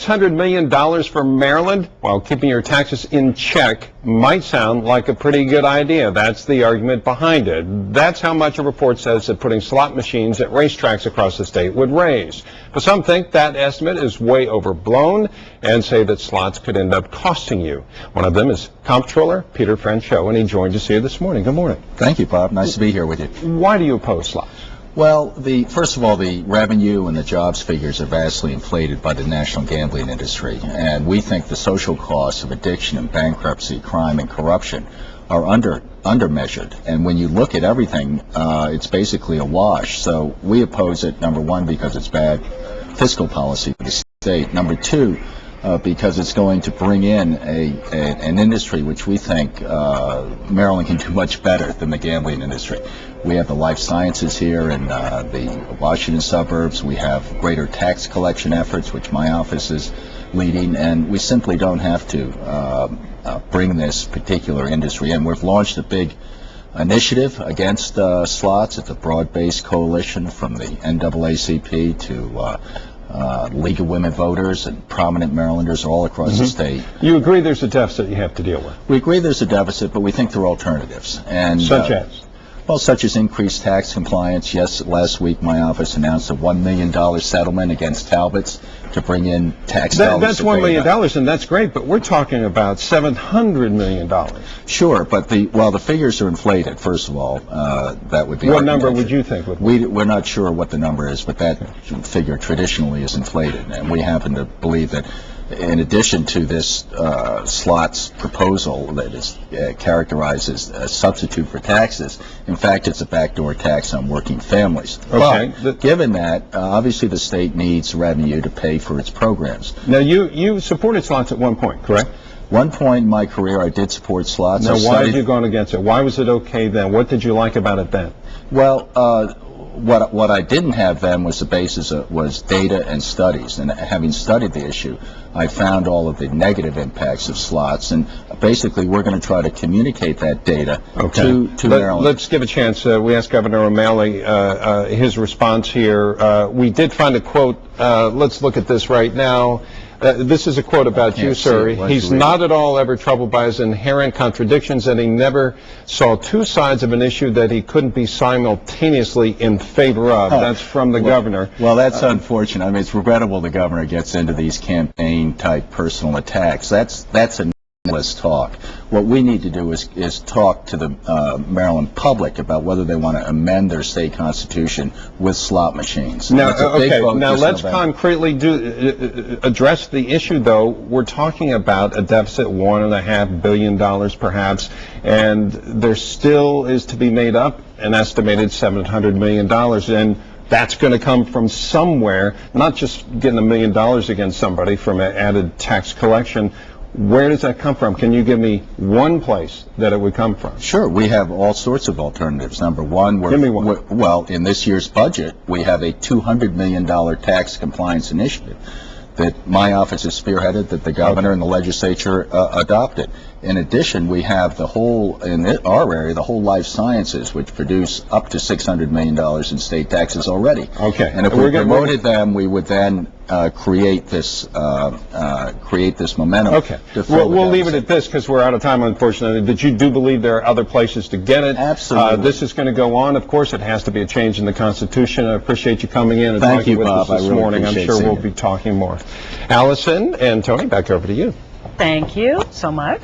$600 million for Maryland while keeping your taxes in check might sound like a pretty good idea. That's the argument behind it. That's how much a report says that putting slot machines at racetracks across the state would raise. But some think that estimate is way overblown and say that slots could end up costing you. One of them is Comptroller Peter Franchot, and he joined us here this morning. Good morning. Thank you, Bob. Nice to be here with you. Why do you oppose slots? Well, first of all, the revenue and the jobs figures are vastly inflated by the national gambling industry, and we think the social costs of addiction and bankruptcy, crime and corruption are undermeasured. And when you look at everything, it's basically a wash. So we oppose it, number one, because it's bad fiscal policy for the state. Number two, because it's going to bring in an industry which we think Maryland can do much better than the gambling industry. We have the life sciences here in the Washington suburbs. We have greater tax collection efforts, which my office is leading, and we simply don't have to bring this particular industry in. We've launched a big initiative against slots. It's a broad-based coalition from the NAACP to League of Women Voters and prominent Marylanders all across the state. You agree there's a deficit you have to deal with? We agree there's a deficit, but we think there are alternatives. And such as? Well, such as increased tax compliance. Yes, last week my office announced a $1 million settlement against Talbot's to bring in tax dollars. That's $1 million, and that's great, but we're talking about $700 million. Sure, but the figures are inflated, first of all. That would be what number would you think would be? We're not sure what the number is, but that figure traditionally is inflated, and we happen to believe that in addition to this slots proposal that is characterized as a substitute for taxes, in fact, it's a backdoor tax on working families. Okay. But given that, obviously the state needs revenue to pay for its programs. Now, you supported slots at one point, correct? One point in my career, I did support slots. Now, why did you go against it? Why was it okay then? What did you like about it then? Well, what I didn't have then was the basis was data and studies, and having studied the issue, I found all of the negative impacts of slots, and basically we're going to try to communicate that data to Maryland. Let's give a chance. We asked Governor O'Malley his response here. We did find a quote. Let's look at this right now. This is a quote about you, sir. He's not at all ever troubled by his inherent contradictions, and he never saw two sides of an issue that he couldn't be simultaneously in favor of. That's from the governor. Well, that's unfortunate. I mean, it's regrettable the governor gets into these campaign-type personal attacks. That's a needless talk. What we need to do is talk to the Maryland public about whether they want to amend their state constitution with slot machines. Now, now let's concretely address the issue, though. We're talking about a deficit $1.5 billion perhaps, and there still is to be made up an estimated $700 million, and that's going to come from somewhere, not just getting $1 million against somebody from added tax collection. Where does that come from? Can you give me one place that it would come from? Sure. We have all sorts of alternatives. Number one, give me one. Well, in this year's budget, we have a $200 million tax compliance initiative that my office has spearheaded, that the governor and the legislature adopted. In addition, we have the whole, in our area, the whole life sciences, which produce up to $600 million in state taxes already. Okay. And if we promoted them, we would then create this momentum. Okay. We'll leave it at this because we're out of time, unfortunately. But you do believe there are other places to get it? Absolutely. This is going to go on. Of course, it has to be a change in the Constitution. I appreciate you coming in and talking with us this morning. I'm sure we'll be talking more. Allison and Tony, back over to you. Thank you so much.